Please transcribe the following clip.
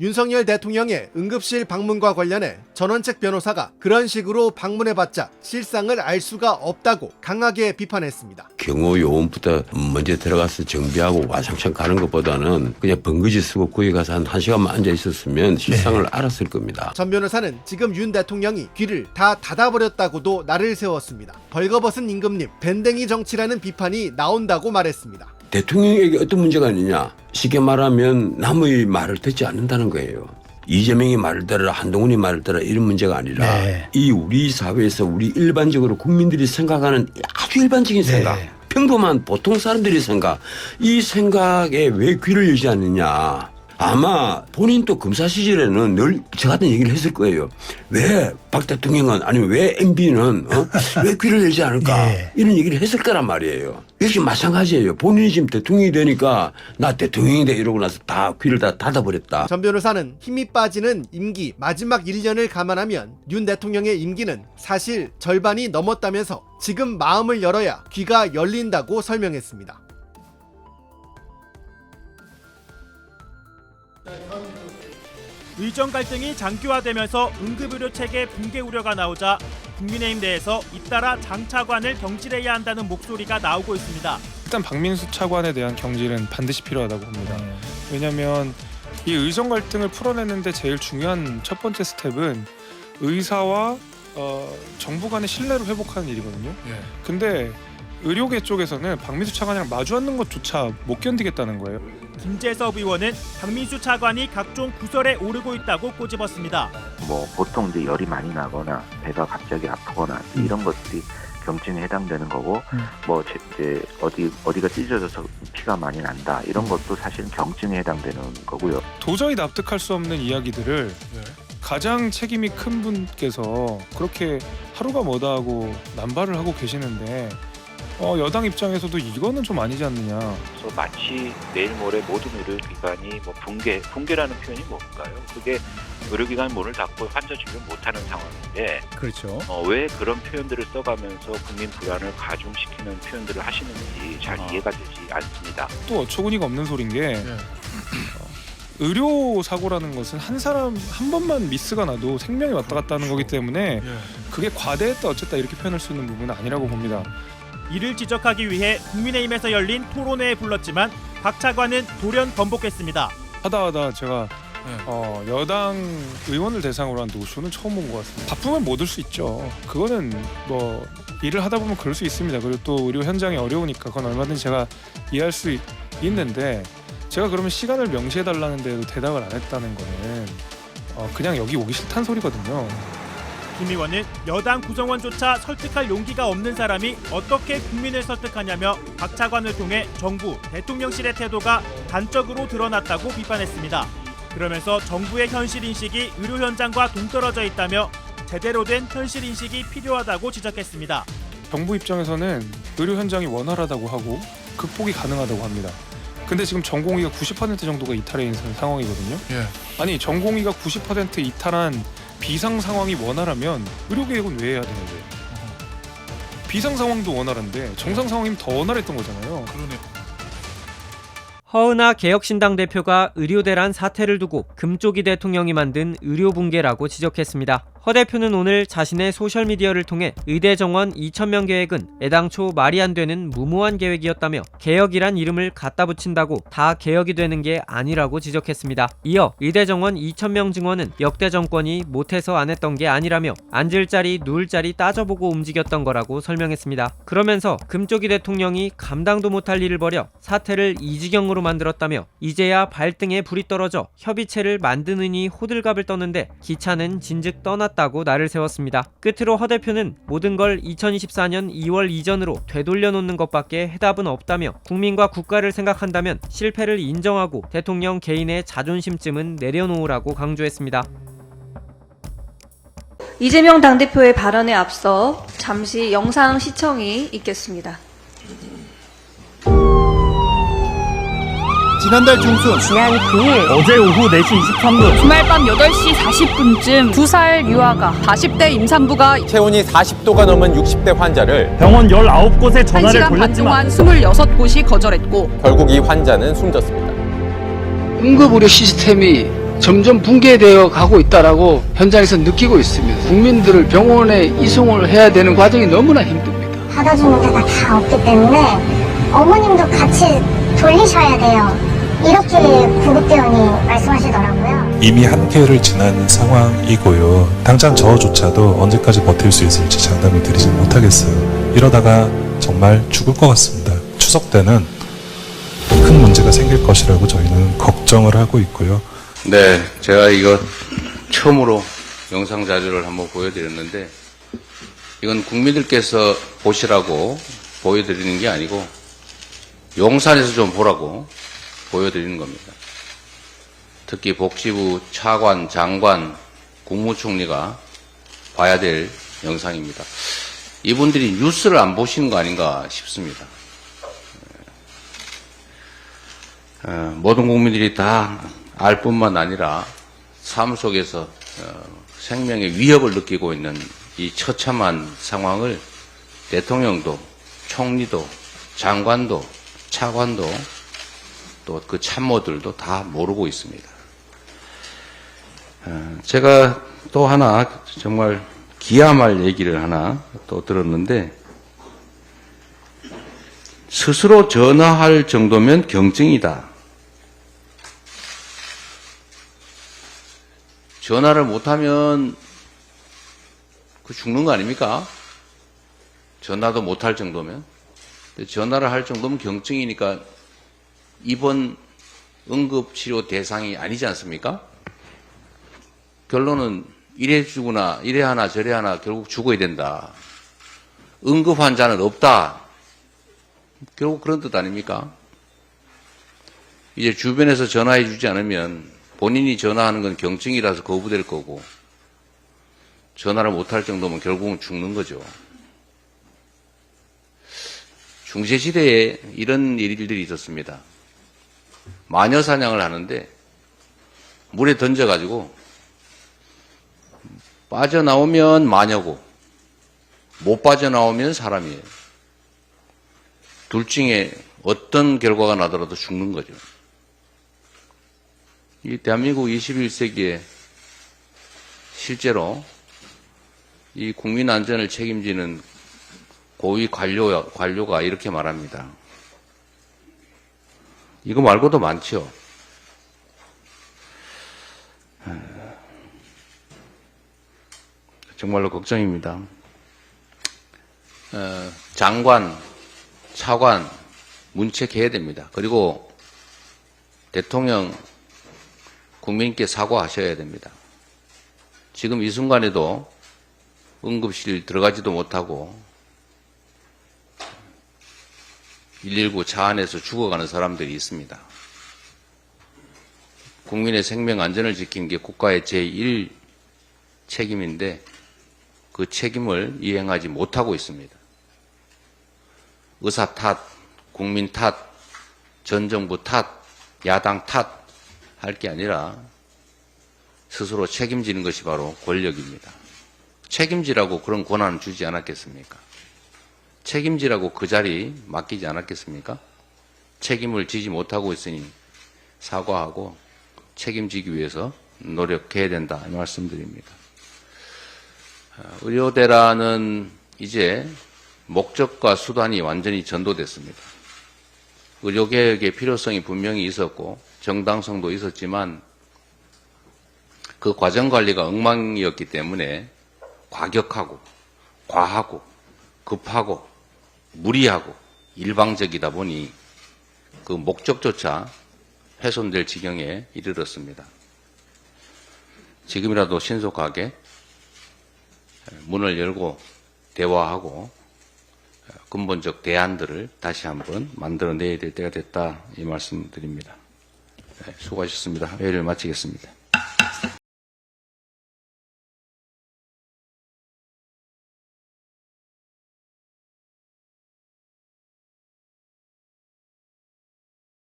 윤석열 대통령의 응급실 방문과 관련해 전원책 변호사가 그런 식으로 방문해봤자 실상을 알 수가 없다고 강하게 비판했습니다. 경호 요원부터 먼저 들어가서 정비하고 와장창 가는 것보다는 그냥 번거지 쓰고 거기 가서 한 1시간만 앉아 있었으면 실상을 알았을 겁니다. 전 변호사는 지금 윤 대통령이 귀를 다 닫아버렸다고도 날을 세웠습니다. 벌거벗은 임금님, 밴댕이 정치라는 비판이 나온다고 말했습니다. 대통령에게 어떤 문제가 있느냐? 쉽게 말하면 남의 말을 듣지 않는다는 거예요. 이재명이 말을 들어라, 한동훈이 말을 들어라 이런 문제가 아니라 이 우리 사회에서 우리 일반적으로 국민들이 생각하는 아주 일반적인 생각, 평범한 보통 사람들이 생각, 이 생각에 왜 귀를 열지 않느냐. 아마 본인도 검사 시절에는 늘 저 같은 얘기를 했을 거예요. 왜 박 대통령은 아니면 왜 MB는 왜 귀를 열지 않을까 이런 얘기를 했을 거란 말이에요. 역시 마찬가지예요. 본인이 지금 대통령이 되니까 나 대통령이 돼 이러고 나서 다 귀를 다 닫아버렸다. 전 변호사는 힘이 빠지는 임기 마지막 1년을 감안하면 윤 대통령의 임기는 사실 절반이 넘었다면서 지금 마음을 열어야 귀가 열린다고 설명했습니다. 의정 갈등이 장기화되면서 응급의료 체계 붕괴 우려가 나오자 국민의힘 내에서 잇따라 장 차관을 경질해야 한다는 목소리가 나오고 있습니다. 일단 박민수 차관에 대한 경질은 반드시 필요하다고 봅니다. 왜냐하면 이 의정 갈등을 풀어내는데 제일 중요한 첫 번째 스텝은 의사와 정부 간의 신뢰를 회복하는 일이거든요. 근데 의료계 쪽에서는 박민수 차관이랑 마주 앉는 것조차 못 견디겠다는 거예요. 김재섭 의원은 박민수 차관이 각종 구설에 오르고 있다고 꼬집었습니다. 보통 이제 열이 많이 나거나 배가 갑자기 아프거나 이런 것들이 경증에 해당되는 거고 이제 어디가 찢어져서 피가 많이 난다 이런 것도 사실은 경증에 해당되는 거고요. 도저히 납득할 수 없는 이야기들을 가장 책임이 큰 분께서 그렇게 하루가 뭐다 하고 남발을 하고 계시는데 여당 입장에서도 이거는 좀 아니지 않느냐. 그래서 마치 내일 모레 모든 의료기관이 붕괴라는 표현이 뭔가요? 그게 의료기관 문을 닫고 환자 진료 못하는 상황인데, 그렇죠. 왜 그런 표현들을 써가면서 국민 불안을 가중시키는 표현들을 하시는지 잘 이해가 되지 않습니다. 또 어처구니가 없는 소린 게 의료 사고라는 것은 한 사람 한 번만 미스가 나도 생명이 왔다 갔다 하는 거기 때문에 그게 과대했다 어쨌다 이렇게 표현할 수 있는 부분은 아니라고 봅니다. 이를 지적하기 위해 국민의힘에서 열린 토론회에 불렀지만 박 차관은 돌연 번복했습니다. 하다 제가 여당 의원을 대상으로 한 노쇼는 처음 본 것 같습니다. 바쁘면 못 올 수 있죠. 그거는 일을 하다 보면 그럴 수 있습니다. 그리고 또 의료 현장이 어려우니까 그건 얼마든지 제가 이해할 수 있는데 제가 그러면 시간을 명시해달라는데도 대답을 안 했다는 거는 그냥 여기 오기 싫다는 소리거든요. 김 의원은 여당 구성원조차 설득할 용기가 없는 사람이 어떻게 국민을 설득하냐며 박 차관을 통해 정부, 대통령실의 태도가 단적으로 드러났다고 비판했습니다. 그러면서 정부의 현실인식이 의료 현장과 동떨어져 있다며 제대로 된 현실인식이 필요하다고 지적했습니다. 정부 입장에서는 의료 현장이 원활하다고 하고 극복이 가능하다고 합니다. 근데 지금 전공의가 90% 정도가 이탈해 있는 상황이거든요. 아니 전공의가 90% 이탈한 비상 상황이 원활하면 의료개혁은 왜 해야 되는 거예요? 비상 상황도 원활한데 정상 상황이면 더 원활했던 거잖아요. 허은하 개혁신당 대표가 의료대란 사태를 두고 금쪽이 대통령이 만든 의료붕괴라고 지적했습니다. 허 대표는 오늘 자신의 소셜미디어를 통해 의대 정원 2,000명 계획은 애당초 말이 안 되는 무모한 계획이었다며 개혁이란 이름을 갖다 붙인다고 다 개혁이 되는 게 아니라고 지적했습니다. 이어 의대 정원 2,000명 증원은 역대 정권이 못해서 안 했던 게 아니라며 앉을 자리 누울 자리 따져보고 움직였던 거라고 설명했습니다. 그러면서 금쪽이 대통령이 감당도 못할 일을 벌여 사태를 이 지경으로 만들었다며 이제야 발등에 불이 떨어져 협의체를 만드느니 호들갑을 떴는데 기차는 진즉 떠났다고 날을 세웠습니다. 끝으로 허 대표는 모든 걸 2024년 2월 이전으로 되돌려 놓는 것밖에 해답은 없다며 국민과 국가를 생각한다면 실패를 인정하고 대통령 개인의 자존심쯤은 내려놓으라고 강조했습니다. 이재명 당대표의 발언에 앞서 잠시 영상 시청이 있겠습니다. 지난달 중순 지난 9일 어제 오후 4시 23분 주말 밤 8시 40분쯤 2살 유아가 40대 임산부가 체온이 40도가 넘은 60대 환자를 병원 19곳에 전화를 1시간 반 돌렸지만 동안 26곳이 거절했고 결국 이 환자는 숨졌습니다. 응급의료 시스템이 점점 붕괴되어 가고 있다라고 현장에서 느끼고 있습니다. 국민들을 병원에 이송을 해야 되는 과정이 너무나 힘듭니다. 받아주는 데가 다 없기 때문에 어머님도 같이 돌리셔야 돼요. 이렇게 구급대원이 말씀하시더라고요. 이미 한계를 지난 상황이고요. 당장 저조차도 언제까지 버틸 수 있을지 장담을 드리진 못하겠어요. 이러다가 정말 죽을 것 같습니다. 추석 때는 큰 문제가 생길 것이라고 저희는 걱정을 하고 있고요. 네, 제가 이거 처음으로 영상 자료를 한번 보여드렸는데 이건 국민들께서 보시라고 보여드리는 게 아니고 용산에서 좀 보라고 보여드리는 겁니다. 특히 복지부 차관, 장관, 국무총리가 봐야 될 영상입니다. 이분들이 뉴스를 안 보시는 거 아닌가 싶습니다. 모든 국민들이 다 알 뿐만 아니라 삶 속에서 생명의 위협을 느끼고 있는 이 처참한 상황을 대통령도, 총리도, 장관도, 차관도 또 그 참모들도 다 모르고 있습니다. 제가 또 하나 정말 기야말 얘기를 하나 또 들었는데 스스로 전화할 정도면 경증이다. 전화를 못하면 그 죽는 거 아닙니까? 전화도 못할 정도면. 전화를 할 정도면 경증이니까 입원 응급치료 대상이 아니지 않습니까? 결론은 이래 죽으나 이래 하나 저래 하나 결국 죽어야 된다. 응급환자는 없다. 결국 그런 뜻 아닙니까? 이제 주변에서 전화해 주지 않으면 본인이 전화하는 건 경증이라서 거부될 거고 전화를 못할 정도면 결국은 죽는 거죠. 중세시대에 이런 일들이 있었습니다. 마녀 사냥을 하는데 물에 던져가지고 빠져나오면 마녀고 못 빠져나오면 사람이에요. 둘 중에 어떤 결과가 나더라도 죽는 거죠. 이 대한민국 21세기에 실제로 이 국민 안전을 책임지는 고위 관료가 이렇게 말합니다. 이거 말고도 많죠. 정말로 걱정입니다. 장관, 차관 문책해야 됩니다. 그리고 대통령 국민께 사과하셔야 됩니다. 지금 이 순간에도 응급실 들어가지도 못하고 119 차 안에서 죽어가는 사람들이 있습니다. 국민의 생명 안전을 지키는 게 국가의 제1 책임인데 그 책임을 이행하지 못하고 있습니다. 의사 탓, 국민 탓, 전 정부 탓, 야당 탓 할 게 아니라 스스로 책임지는 것이 바로 권력입니다. 책임지라고 그런 권한을 주지 않았겠습니까? 책임지라고 그 자리 맡기지 않았겠습니까? 책임을 지지 못하고 있으니 사과하고 책임지기 위해서 노력해야 된다 이 말씀드립니다. 의료대란은 이제 목적과 수단이 완전히 전도됐습니다. 의료개혁의 필요성이 분명히 있었고 정당성도 있었지만 그 과정관리가 엉망이었기 때문에 과격하고 과하고 급하고 무리하고 일방적이다 보니 그 목적조차 훼손될 지경에 이르렀습니다. 지금이라도 신속하게 문을 열고 대화하고 근본적 대안들을 다시 한번 만들어내야 될 때가 됐다 이 말씀드립니다. 수고하셨습니다. 회의를 마치겠습니다.